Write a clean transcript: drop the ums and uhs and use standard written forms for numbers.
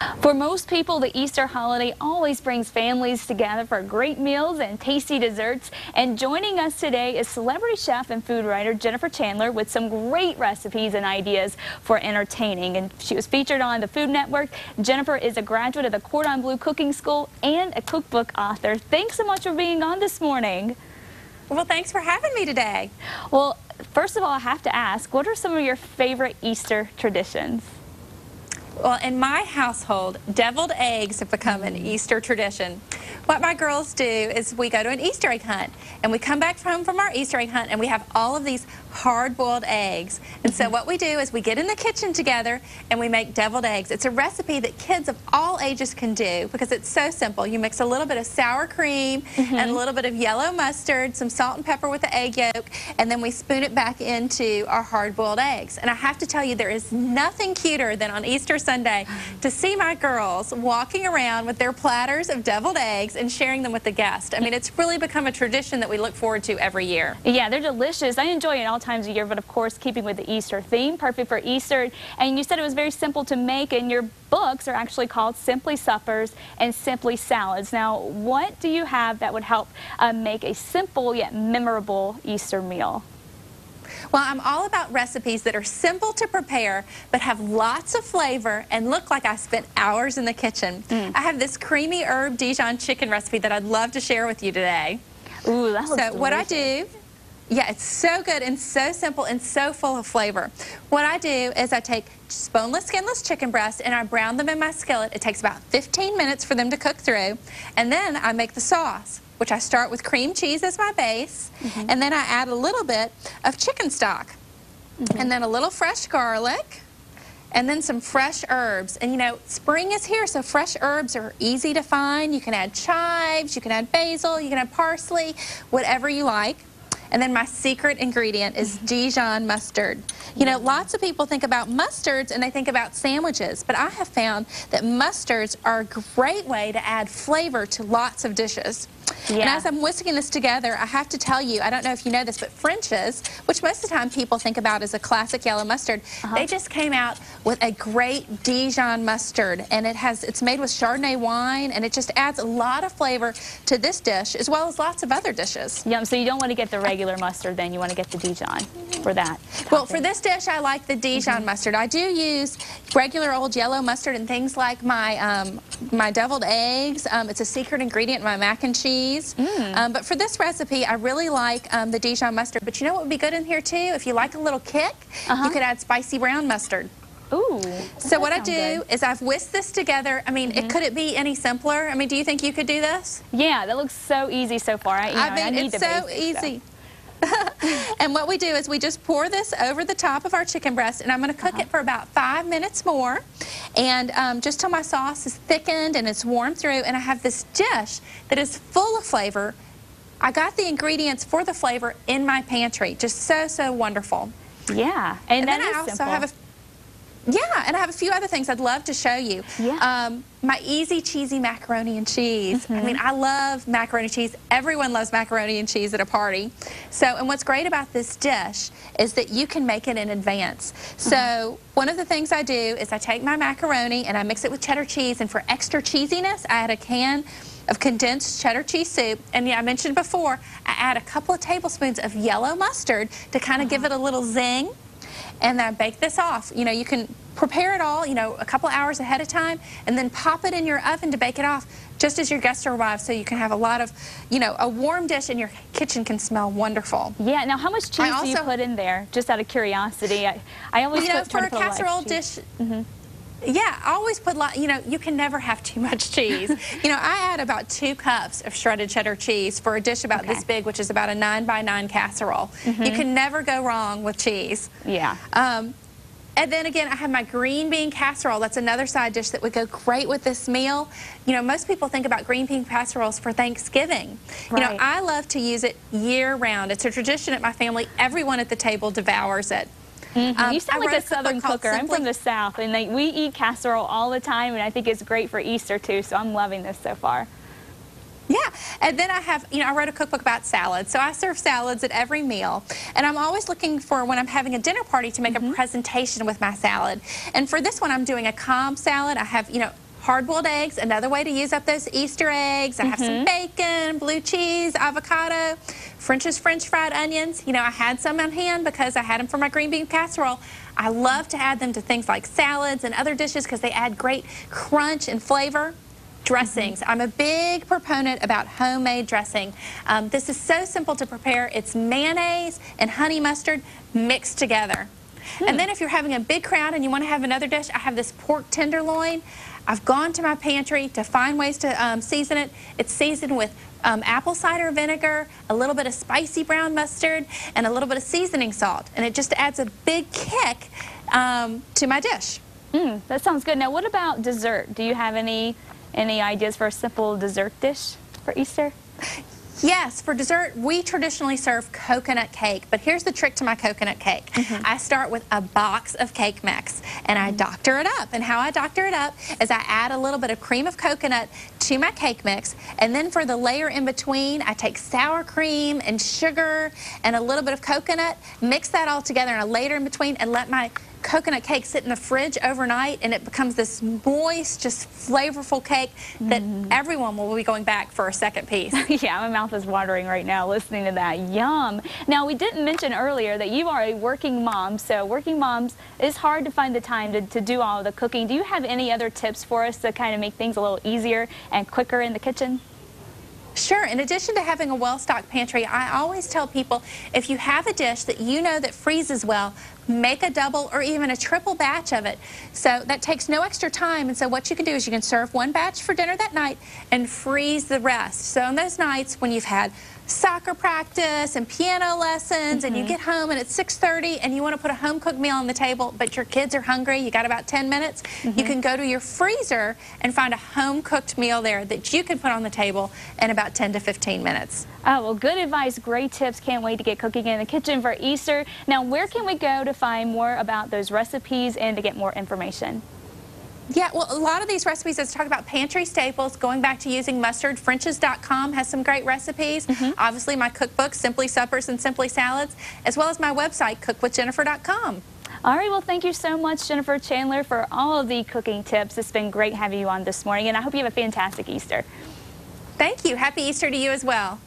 For most people, the Easter holiday always brings families together for great meals and tasty desserts. And joining us today is celebrity chef and food writer Jennifer Chandler with some great recipes and ideas for entertaining. And she was featured on the Food Network. Jennifer is a graduate of the Cordon Bleu Cooking School and a cookbook author. Thanks so much for being on this morning. Well, thanks for having me today. Well, first of all, I have to ask, what are some of your favorite Easter traditions? Well, in my household, deviled eggs have become an Easter tradition. What my girls do is we go to an Easter egg hunt, and we come back home from our Easter egg hunt, and we have all of these hard-boiled eggs. And so what we do is we get in the kitchen together, and we make deviled eggs. It's a recipe that kids of all ages can do because it's so simple. You mix a little bit of sour cream and a little bit of yellow mustard, some salt and pepper with the egg yolk, and then we spoon it back into our hard-boiled eggs. And I have to tell you, there is nothing cuter than on Easter Sunday to see my girls walking around with their platters of deviled eggs and sharing them with the guests. I mean, it's really become a tradition that we look forward to every year. Yeah, they're delicious. I enjoy it all times of year, but of course, keeping with the Easter theme, perfect for Easter. And you said it was very simple to make, and your books are actually called Simply Suppers and Simply Salads. Now, what do you have that would help make a simple yet memorable Easter meal? Well, I'm all about recipes that are simple to prepare but have lots of flavor and look like I spent hours in the kitchen. I have this Creamy Herb Dijon Chicken recipe that I'd love to share with you today. Ooh, that looks delicious. So what I do, yeah, it's so good and so simple and so full of flavor. What I do is I take boneless, skinless chicken breasts and I brown them in my skillet. It takes about 15 minutes for them to cook through. And then I make the sauce, which I start with cream cheese as my base, and then I add a little bit of chicken stock, and then a little fresh garlic, and then some fresh herbs. And you know, spring is here, so fresh herbs are easy to find. You can add chives, you can add basil, you can add parsley, whatever you like. And then my secret ingredient is Dijon mustard. You know, lots of people think about mustards and they think about sandwiches, but I have found that mustards are a great way to add flavor to lots of dishes. Yeah. And as I'm whisking this together, I have to tell you, I don't know if you know this, but French's, which most of the time people think about as a classic yellow mustard, they just came out with a great Dijon mustard, and it's made with Chardonnay wine, and it just adds a lot of flavor to this dish, as well as lots of other dishes. Yum, so you don't want to get the regular mustard then, you want to get the Dijon for that. Well, for this dish, I like the Dijon mustard. I do use regular old yellow mustard and things like my, my deviled eggs. It's a secret ingredient in my mac and cheese. But for this recipe, I really like the Dijon mustard. But you know what would be good in here too? If you like a little kick, you could add spicy brown mustard. Ooh. So what I do is I've whisked this together. I mean, could it be any simpler? I mean, do you think you could do this? Yeah, that looks so easy so far. I need it's so easy. And what we do is we just pour this over the top of our chicken breast, and I'm going to cook it for about 5 minutes more, and just till my sauce is thickened and it's warm through, and I have this dish that is full of flavor. I got the ingredients for the flavor in my pantry, just so wonderful. Yeah, and then I also have and I have a few other things I'd love to show you. Yeah. My easy cheesy macaroni and cheese. I mean, I love macaroni and cheese. Everyone loves macaroni and cheese at a party. So, and what's great about this dish is that you can make it in advance. So, one of the things I do is I take my macaroni and I mix it with cheddar cheese, and for extra cheesiness, I add a can of condensed cheddar cheese soup, and yeah, I mentioned before, I add a couple of tablespoons of yellow mustard to kind of give it a little zing. And then I bake this off. You know, you can prepare it all, you know, a couple hours ahead of time, and then pop it in your oven to bake it off just as your guests arrive, so you can have a lot of, you know, a warm dish and your kitchen can smell wonderful. Yeah, now how much cheese do you put in there, just out of curiosity? I always for a casserole dish, yeah, I always put, you know, you can never have too much cheese. You know, I add about 2 cups of shredded cheddar cheese for a dish about this big, which is about a 9-by-9 casserole. You can never go wrong with cheese. Yeah. And then again, I have my green bean casserole. That's another side dish that would go great with this meal. You know, most people think about green bean casseroles for Thanksgiving. You know, I love to use it year-round. It's a tradition at my family. Everyone at the table devours it. You sound like a Southern cooker. I'm from the South, and we eat casserole all the time, and I think it's great for Easter too, so I'm loving this so far. Yeah, and then I have, you know, I wrote a cookbook about salads, so I serve salads at every meal, and I'm always looking for, when I'm having a dinner party, to make a presentation with my salad. And for this one, I'm doing a Cobb salad. I have, you know, hard-boiled eggs, another way to use up those Easter eggs. I have some bacon, blue cheese, avocado, French's French fried onions. You know, I had some on hand because I had them for my green bean casserole. I love to add them to things like salads and other dishes because they add great crunch and flavor. Dressings. I'm a big proponent about homemade dressing. This is so simple to prepare. It's mayonnaise and honey mustard mixed together. And then if you're having a big crowd and you want to have another dish, I have this pork tenderloin. I've gone to my pantry to find ways to season it. It's seasoned with apple cider vinegar, a little bit of spicy brown mustard, and a little bit of seasoning salt. And it just adds a big kick to my dish. That sounds good. Now, what about dessert? Do you have any ideas for a simple dessert dish for Easter? Yes, for dessert, we traditionally serve coconut cake, but here's the trick to my coconut cake. I start with a box of cake mix, and I doctor it up. And how I doctor it up is I add a little bit of cream of coconut to my cake mix, and then for the layer in between, I take sour cream and sugar and a little bit of coconut, mix that all together in a layer in between, and let my coconut cake sit in the fridge overnight, and it becomes this moist, just flavorful cake that everyone will be going back for a second piece. Yeah, my mouth is watering right now listening to that. Yum. Now, we didn't mention earlier that you are a working mom, so working moms, it's hard to find the time to do all the cooking. Do you have any other tips for us to kind of make things a little easier and quicker in the kitchen? Sure. In addition to having a well-stocked pantry, I always tell people if you have a dish that you know that freezes well, make a double or even a triple batch of it. So that takes no extra time, and so what you can do is you can serve one batch for dinner that night and freeze the rest. So on those nights when you've had soccer practice and piano lessons and you get home and it's 6:30 and you want to put a home-cooked meal on the table, but your kids are hungry, you got about 10 minutes, you can go to your freezer and find a home-cooked meal there that you can put on the table in about 10 to 15 minutes. Oh, well, good advice, great tips. Can't wait to get cooking in the kitchen for Easter. Now, where can we go to find more about those recipes and to get more information? Yeah, well, a lot of these recipes, let's talk about pantry staples, going back to using mustard. French's.com has some great recipes. Obviously, my cookbook, Simply Suppers and Simply Salads, as well as my website, cookwithjennifer.com. All right, well, thank you so much, Jennifer Chandler, for all of the cooking tips. It's been great having you on this morning, and I hope you have a fantastic Easter. Thank you. Happy Easter to you as well.